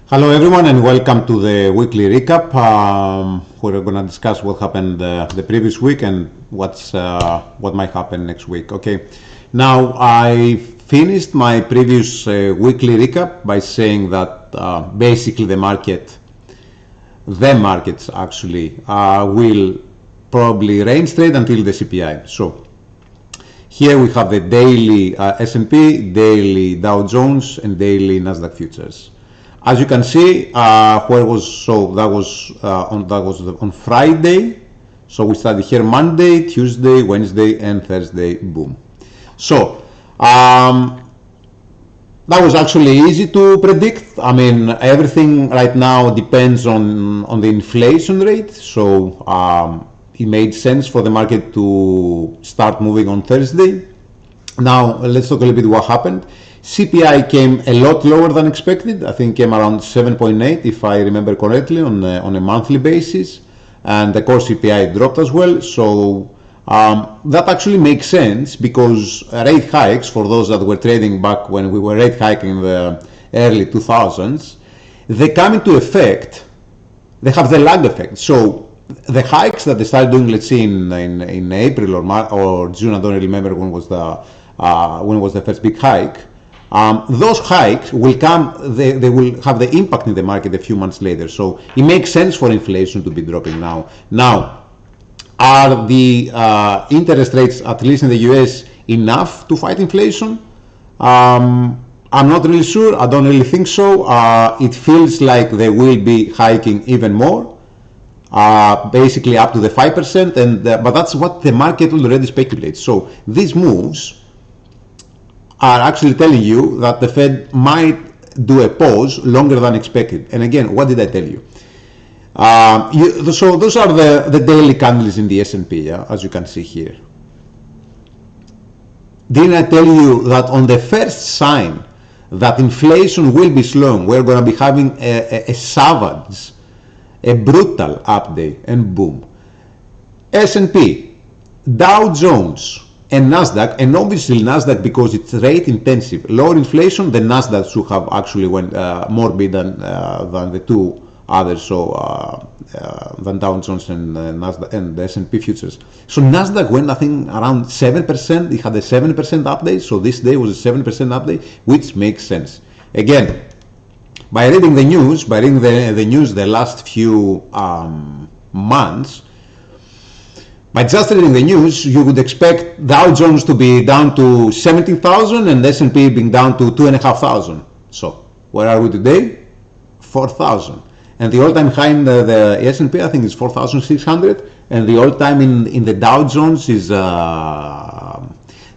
Hello everyone and welcome to the weekly recap. We're going to discuss what happened the previous week and what might happen next week. Okay, now I finished my previous weekly recap by saying that basically the markets actually will probably range trade until the CPI. So here we have the daily S&P, daily Dow Jones and daily Nasdaq futures. As you can see, that was on Friday. So we started here Monday, Tuesday, Wednesday, and Thursday. Boom. So that was actually easy to predict. I mean, everything right now depends on the inflation rate. So it made sense for the market to start moving on Thursday. Now let's talk a little bit what happened. CPI came a lot lower than expected. I think came around 7.8 if I remember correctly on a monthly basis, and the core CPI dropped as well. So that actually makes sense because rate hikes, for those that were trading back when we were rate hiking in the early 2000s, they come into effect, they have the lag effect. So the hikes that they started doing, let's say in April or March or June, I don't really remember when was the first big hike. Those hikes will come, they will have the impact in the market a few months later. So it makes sense for inflation to be dropping now. Now, are the interest rates, at least in the US, enough to fight inflation? I'm not really sure. I don't really think so. It feels like they will be hiking even more, basically up to the 5%, but that's what the market already speculates. So these moves are actually telling you that the Fed might do a pause longer than expected. And again, what did I tell you? So those are the daily candles in the S&P, yeah, as you can see here. Didn't I tell you that on the first sign that inflation will be slowing, we're going to be having a savage, a brutal update, and boom. S&P, Dow Jones, and Nasdaq, and obviously Nasdaq because it's rate intensive. Lower inflation, the Nasdaq should have actually went more bid than the two others, so than Dow Jones and Nasdaq and the S&P futures. So Nasdaq went, I think, around 7%. It had a 7% update, so this day was a 7% update, which makes sense. Again, by reading the news, the last few months. By just reading the news, you would expect Dow Jones to be down to 17,000 and S&P being down to 2,500. So where are we today? 4,000. And the all-time high in the S&P, I think, is 4,600, and the all-time in the Dow Jones is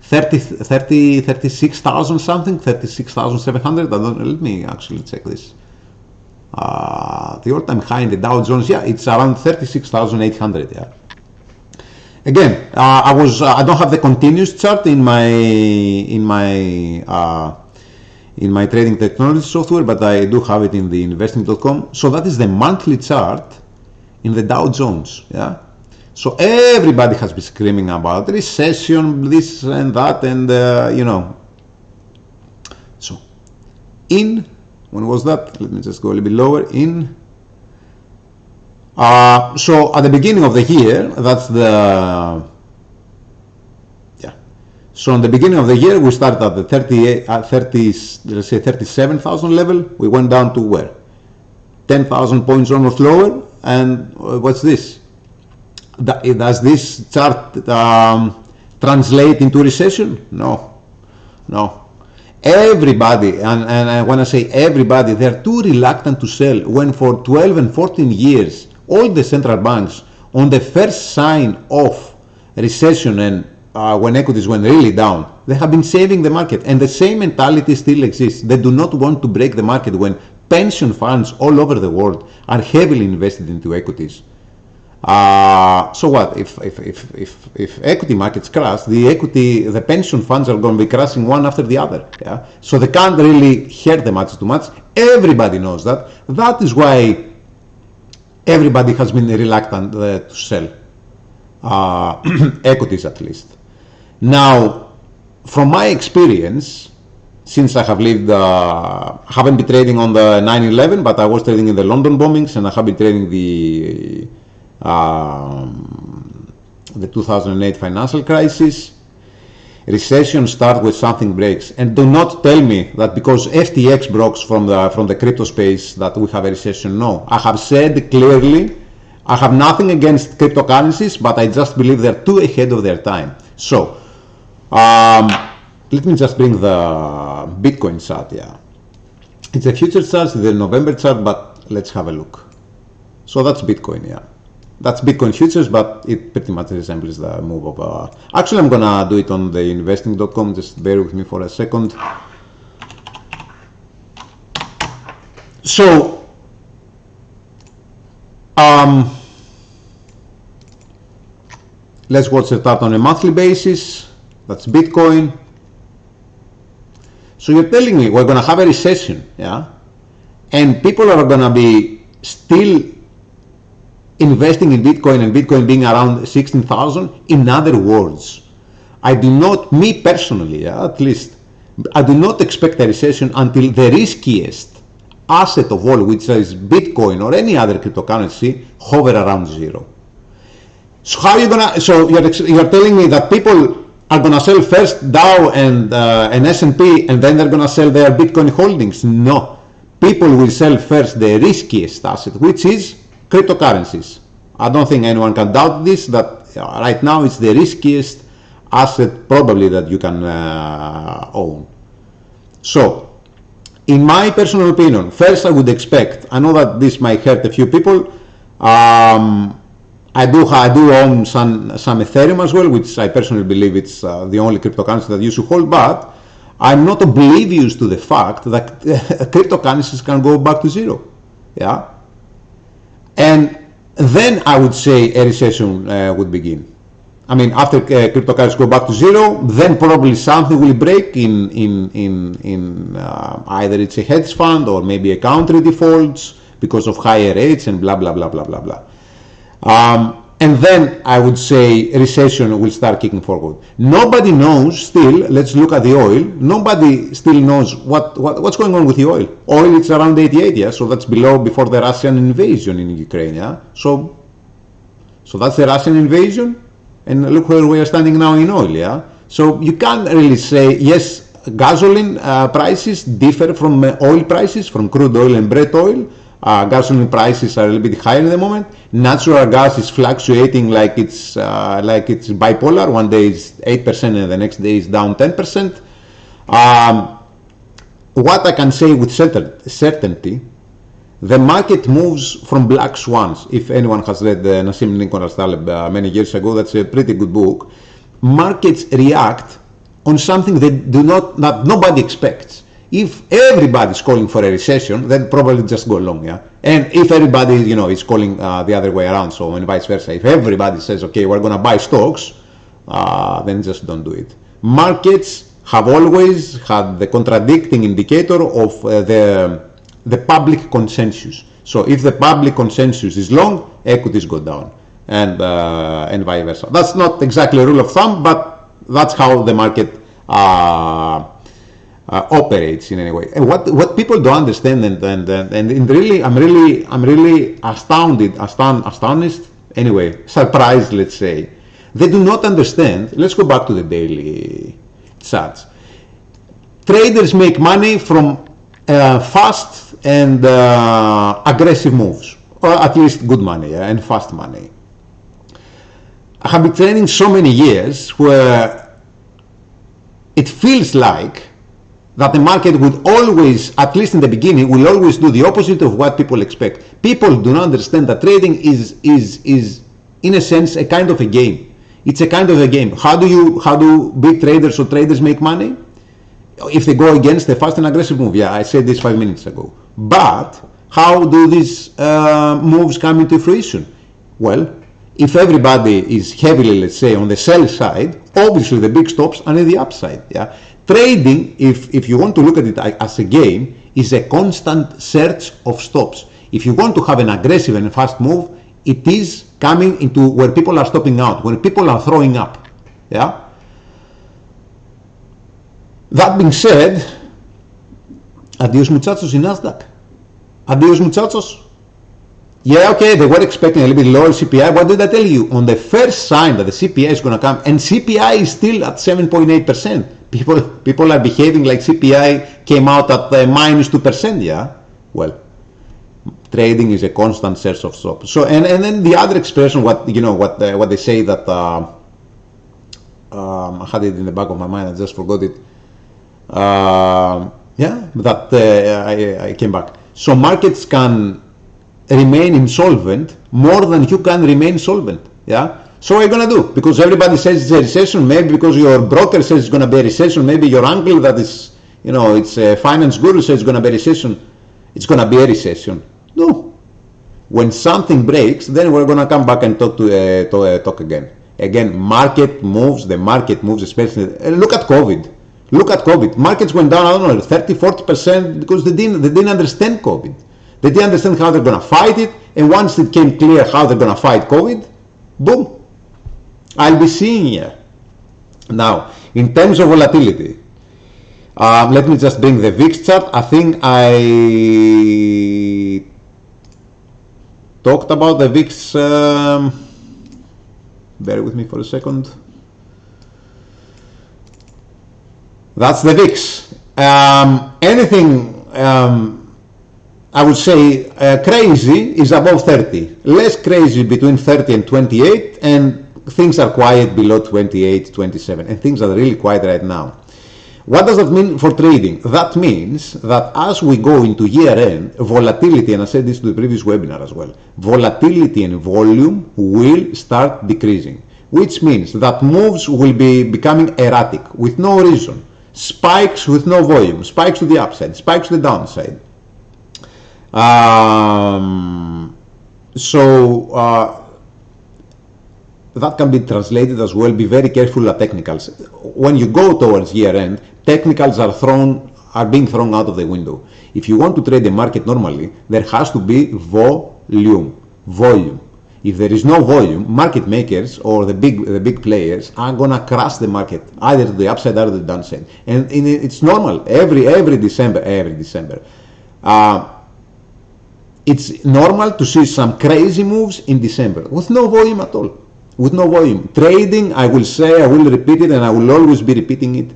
36,000 something, 36,700. Let me actually check this. The all-time high in the Dow Jones, yeah, it's around 36,800. Yeah. Again, I don't have the continuous chart in my trading technology software, but I do have it in the investing.com. So that is the monthly chart in the Dow Jones. Yeah. So everybody has been screaming about recession, this and that, and you know. So when was that? Let me just go a little bit lower. So at the beginning of the year, that's the, yeah. So in the beginning of the year, we started at the 37,000 level. We went down to where? 10,000 points almost lower. And what's this? Does this chart translate into recession? No. Everybody, and when I say everybody, they're too reluctant to sell when for 12 and 14 years, all the central banks, on the first sign of recession and when equities went really down, they have been saving the market, and the same mentality still exists. They do not want to break the market when pension funds all over the world are heavily invested into equities. So what if equity markets crash? The pension funds are going to be crashing one after the other. Yeah, so they can't really hurt the markets too much. Everybody knows that. That is why everybody has been reluctant to sell equities, at least. Now, from my experience, since I have lived, haven't been trading on the 9/11, but I was trading in the London bombings, and I have been trading the 2008 financial crisis. Recession starts when something breaks, and do not tell me that because FTX broke from the crypto space that we have a recession. No, I have said clearly, I have nothing against cryptocurrencies, but I just believe they're too ahead of their time. So let me just bring the Bitcoin chart. Yeah, it's a future chart, the November chart, but let's have a look. So that's Bitcoin. Yeah. That's Bitcoin futures, but it pretty much resembles the move of... actually, I'm gonna do it on the investing.com. Just bear with me for a second. So, let's watch the chart on a monthly basis. That's Bitcoin. So you're telling me we're gonna have a recession, yeah? And people are gonna be still investing in Bitcoin, and Bitcoin being around 16,000. In other words, I do not, me personally, at least, I do not expect a recession until the riskiest asset of all, which is Bitcoin or any other cryptocurrency, hover around zero. So how are you gonna? So you're telling me that people are gonna sell first Dow and S&P, and then they're gonna sell their Bitcoin holdings? No, people will sell first the riskiest asset, which is cryptocurrencies. I don't think anyone can doubt this, that right now it's the riskiest asset probably that you can own. So, in my personal opinion, first I would expect, I know that this might hurt a few people, I do own some Ethereum as well, which I personally believe it's the only cryptocurrency that you should hold, but I'm not oblivious to the fact that cryptocurrencies can go back to zero. Yeah. And then I would say a recession would begin. I mean, after cryptocurrencies go back to zero, then probably something will break in either it's a hedge fund or maybe a country defaults because of higher rates and blah, blah, blah, blah, blah, blah. And then I would say recession will start kicking forward. Nobody knows still, let's look at the oil, nobody still knows what's going on with the oil. Oil is around 88, yeah, so that's below before the Russian invasion in Ukraine, yeah. So that's the Russian invasion, and look where we are standing now in oil, yeah. So you can't really say, yes, gasoline prices differ from oil prices, from crude oil and Brent oil. Gasoline prices are a little bit higher in the moment. Natural gas is fluctuating like it's bipolar. One day it's 8% and the next day is down 10%. What I can say with certainty, the market moves from black swans. If anyone has read Nassim Nicholas Taleb many years ago, that's a pretty good book. Markets react on something that nobody expects. If everybody's calling for a recession, then probably just go long, yeah. And if everybody, is calling the other way around, so and vice versa. If everybody says, okay, we're going to buy stocks, then just don't do it. Markets have always had the contradicting indicator of the public consensus. So if the public consensus is long, equities go down, and vice versa. That's not exactly a rule of thumb, but that's how the market operates in any way. And what people don't understand, and really, I'm really astonished, anyway, surprised, let's say, they do not understand. Let's go back to the daily charts. Traders make money from fast and aggressive moves, or at least good money, and fast money. I have been trading so many years where it feels like that the market would always, at least in the beginning, will always do the opposite of what people expect. People do not understand that trading is in a sense a kind of a game. It's a kind of a game. How do big traders or traders make money? If they go against a fast and aggressive move. Yeah, I said this 5 minutes ago. But how do these moves come into fruition? Well, if everybody is heavily, let's say, on the sell side, obviously the big stops are on the upside. Yeah. Trading, if you want to look at it as a game, is a constant search of stops. If you want to have an aggressive and fast move, it is coming into where people are stopping out, where people are throwing up. Yeah. That being said, Adios muchachos in Nasdaq. Adios muchachos. Yeah, okay, they were expecting a little bit lower CPI. What did I tell you? On the first sign that the CPI is going to come, and CPI is still at 7.8%. People are behaving like CPI came out at minus 2%, yeah? Well, trading is a constant search of stop. So, and then the other expression, what they say that, I had it in the back of my mind, I just forgot it. Yeah, that I came back. So markets can remain insolvent more than you can remain solvent. Yeah. So what are you gonna do? Because everybody says it's a recession, maybe because your broker says it's gonna be a recession, maybe your uncle that is, it's a finance guru says it's gonna be a recession. It's gonna be a recession. No. When something breaks, then we're gonna come back and talk again. Again, market moves. The market moves, especially. Look at COVID. Look at COVID. Markets went down, I don't know, 30-40% because they didn't understand COVID. They didn't understand how they're going to fight it. And once it became clear how they're going to fight COVID, boom. I'll be seeing here. Now, in terms of volatility, let me just bring the VIX chart. I think I talked about the VIX. Bear with me for a second. That's the VIX. Anything, I would say, crazy is above 30. Less crazy between 30 and 28, and things are quiet below 28, 27, and things are really quiet right now. What does that mean for trading? That means that as we go into year end, volatility, and I said this to the previous webinar as well, volatility and volume will start decreasing, which means that moves will be becoming erratic with no reason. Spikes with no volume, spikes to the upside, spikes to the downside. That can be translated as well. Be very careful at technicals. When you go towards year end, technicals are being thrown out of the window. If you want to trade the market normally, there has to be volume. If there is no volume, market makers or the big players are gonna crash the market either to the upside or the downside. And it's normal every December. It's normal to see some crazy moves in December with no volume at all. With no volume. Trading, I will repeat it, and I will always be repeating it.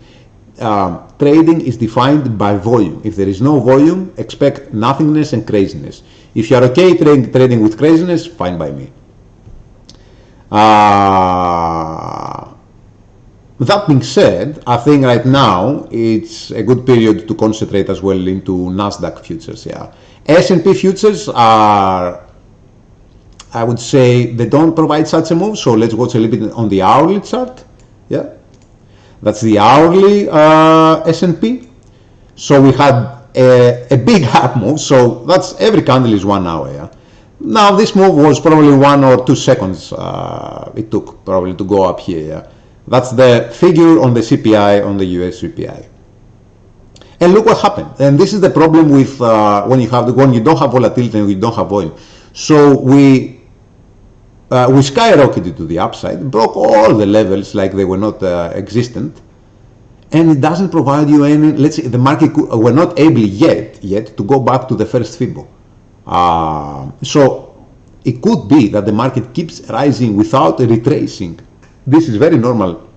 Trading is defined by volume. If there is no volume, expect nothingness and craziness. If you are okay trading with craziness, fine by me. That being said, I think right now it's a good period to concentrate as well into Nasdaq futures. Yeah, S&P futures are, I would say, they don't provide such a move. So let's watch a little bit on the hourly chart. Yeah, that's the hourly S&P. So we had a big up move. So that's every candle is 1 hour. Yeah. Now this move was probably 1 or 2 seconds. It took probably to go up here. Yeah. That's the figure on the CPI, on the US CPI. And look what happened. And this is the problem with when you don't have volatility and you don't have volume. So we skyrocketed to the upside, broke all the levels like they were not existent, and it doesn't provide you any. Let's say the market we're not able yet to go back to the first Fibo. So it could be that the market keeps rising without retracing. This is very normal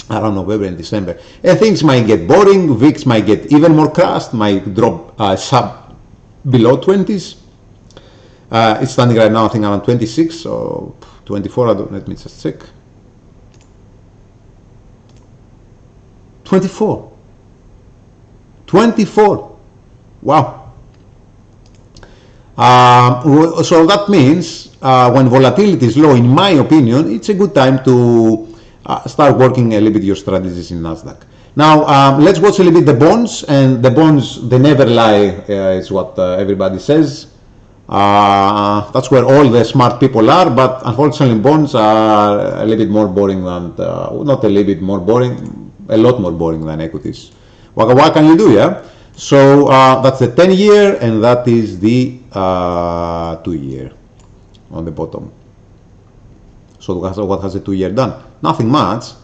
around November and December, and things might get boring. VIX might get even more crashed, might drop below 20s. It's standing right now, I think, around 26 or 24. Let me just check. 24. Wow. So that means when volatility is low, in my opinion, it's a good time to start working a little bit your strategies in Nasdaq. Now let's watch a little bit the bonds, and the bonds, they never lie, is what everybody says. That's where all the smart people are, but unfortunately bonds are a little bit more boring than, not a little bit more boring, a lot more boring than equities. What can you do, yeah? So that's the 10-year, and that is the 2-year on the bottom. So what has the 2-year done? Nothing much.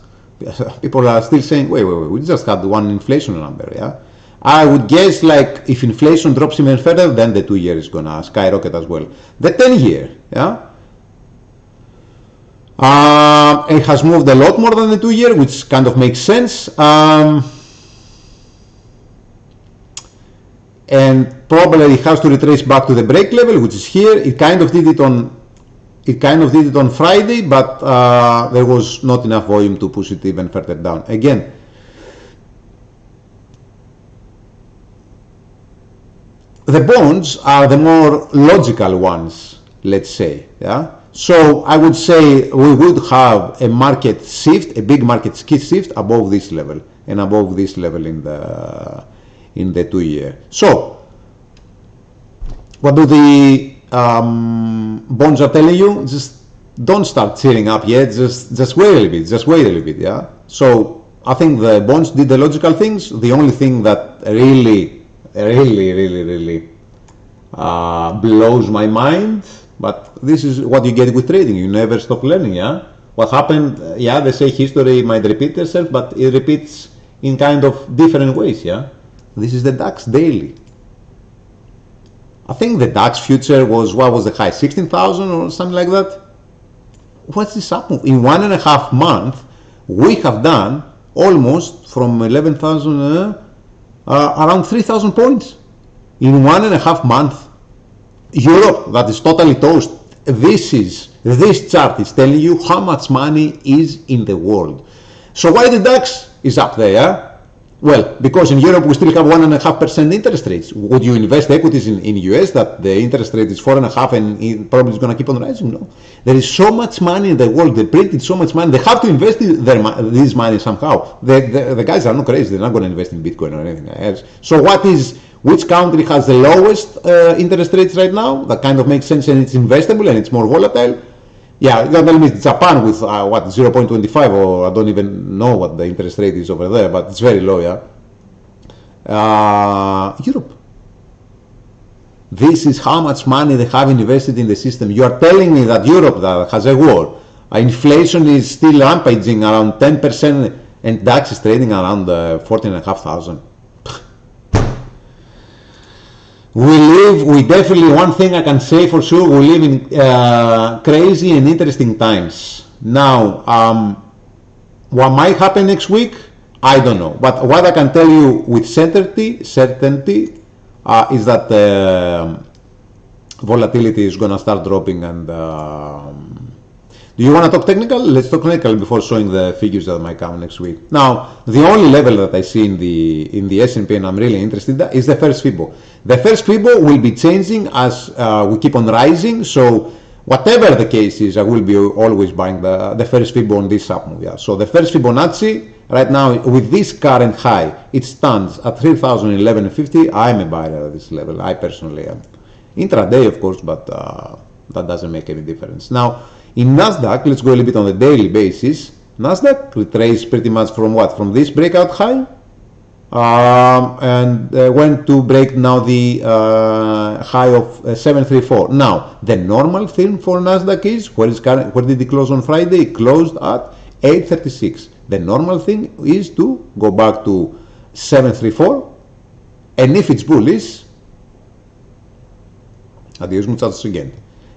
People are still saying, wait, we just had one inflation number, yeah? I would guess like if inflation drops even further, then the 2-year is gonna skyrocket as well. The 10-year, yeah, it has moved a lot more than the 2-year, which kind of makes sense. And probably it has to retrace back to the break level, which is here. It kind of did it on Friday, but there was not enough volume to push it even further down. Again, the bonds are the more logical ones, let's say. Yeah. So I would say we would have a market shift, a big market shift above this level and above this level in the 2-year. So what do the bonds are telling you? Just don't start cheering up yet. Just wait a little bit. Just wait a little bit. Yeah. So I think the bonds did the logical things. The only thing that really blows my mind, but this is what you get with trading. You never stop learning. Yeah. What happened? Yeah, they say history might repeat itself, but it repeats in kind of different ways. Yeah. This is the DAX daily. I think the DAX future was, what was the high, 16,000 or something like that? What's this up move? In 1.5 months, we have done almost from 11,000, around 3,000 points. In 1.5 months, Europe, that is totally toast. This chart is telling you how much money is in the world. So why the DAX is up there? Well, because in Europe we still have 1.5% interest rates. Would you invest equities in US that the interest rate is 4.5 and it probably is going to keep on rising? No. There is so much money in the world. They printed so much money. They have to invest this money somehow. The guys are not crazy. They're not going to invest in Bitcoin or anything else. So which country has the lowest interest rates right now? That kind of makes sense, and it's investable and it's more volatile. Yeah, you can tell me Japan with 0.25, or I don't even know what the interest rate is over there, but it's very low. Yeah. Europe. This is how much money they have invested in the system. You are telling me that Europe, that has a war, inflation is still rampaging around 10%, and DAX is trading around 14,500. We definitely, one thing I can say for sure, we live in crazy and interesting times. Now, what might happen next week, I don't know. But what I can tell you with certainty is that volatility is going to start dropping. And do you want to talk technical? Let's talk technical before showing the figures that might come next week. Now, the only level that I see in the S&P, and I'm really interested in, is the first Fibo. The first Fibo will be changing as we keep on rising. So whatever the case is, I will be always buying the first Fibo on this up move. Yeah. So the first Fibonacci right now with this current high, it stands at 3,011.50. I'm a buyer at this level. I personally am. Intraday, of course, but that doesn't make any difference. Now, in Nasdaq, let's go a little bit on the daily basis. Nasdaq retraced pretty much from what? From this breakout high, and went to break now the high of 734. Now, the normal thing for Nasdaq is, where did it close on Friday? It closed at 836. The normal thing is to go back to 734, and if it's bullish, adios muchachos again.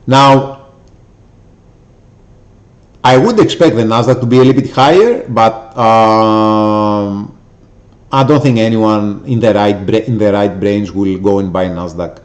Now, I would expect the Nasdaq to be a little bit higher, but I don't think anyone in the right brains will go and buy Nasdaq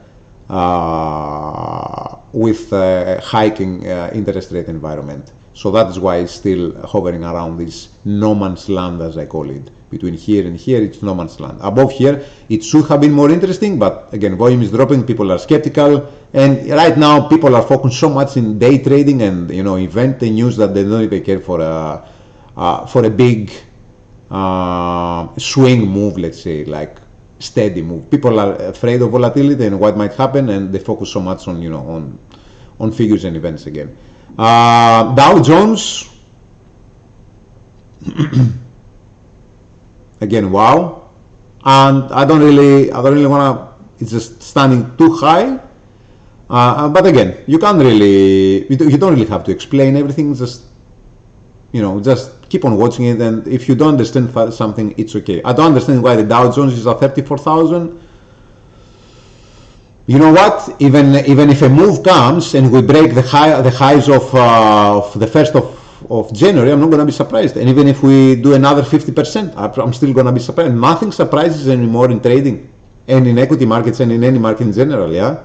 with a hiking interest rate environment. So that is why it's still hovering around this no man's land, as I call it. Between here and here, it's no man's land. Above here, it should have been more interesting, but again, volume is dropping, people are skeptical, and right now people are focused so much in day trading and event news that they don't even care for a big swing move, let's say, like steady move. People are afraid of volatility and what might happen, and they focus so much on on figures and events again. Dow Jones. Again, wow, and I don't really want to. It's just standing too high, but again, you don't really have to explain everything. Just just keep on watching it, and if you don't understand something, it's okay. I don't understand why the Dow Jones is at 34,000. You know what? Even if a move comes and we break the highs of the 1st of January, I'm not going to be surprised. And even if we do another 50%, I'm still going to be surprised. Nothing surprises anymore in trading and in equity markets and in any market in general. Yeah,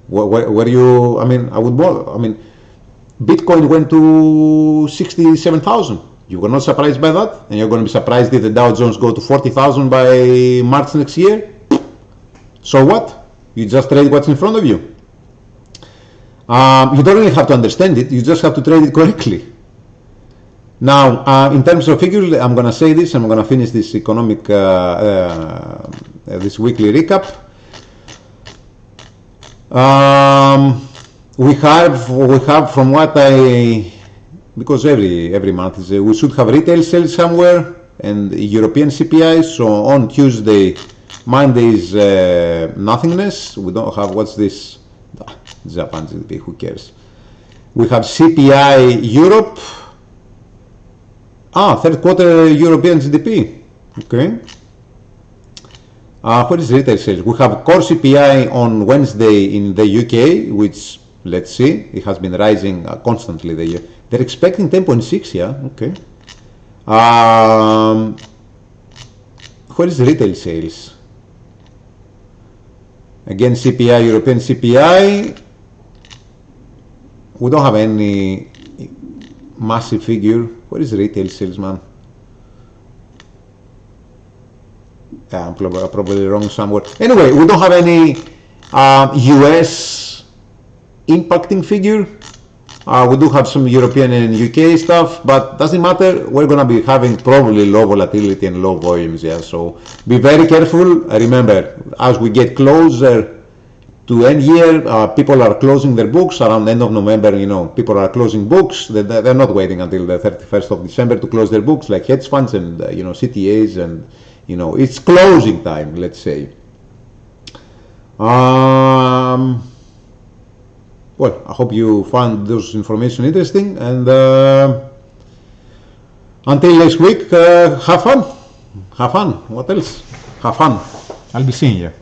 where you? I mean, Bitcoin went to 67,000. You were not surprised by that, and you're going to be surprised if the Dow Jones go to 40,000 by March next year. So what? You just trade what's in front of you. You don't really have to understand it. You just have to trade it correctly. Now, in terms of figures, I'm going to say this. I'm going to finish this economic, this weekly recap. We have from what because every month is we should have retail sales somewhere and European CPI. So on Tuesday, Monday is nothingness. We don't have, what's this? Japan GDP, who cares? We have CPI Europe. Third quarter European GDP. Okay. What is retail sales? We have core CPI on Wednesday in the UK, which, let's see, it has been rising constantly the year. They're expecting 10.6, yeah, okay. What is retail sales? Again, CPI, European CPI. We don't have any massive figure. What is retail sales, man? I'm probably wrong somewhere. Anyway, we don't have any US impacting figure. We do have some European and UK stuff, but doesn't matter. We're going to be having probably low volatility and low volumes, yeah. So be very careful. Remember, as we get closer to end year, people are closing their books around the end of November. You know, people are closing books. They're not waiting until the 31st of December to close their books, like hedge funds and CTAs, and it's closing time. Let's say. Well, I hope you found this information interesting, and until next week, have fun. Have fun. What else? Have fun. I'll be seeing you.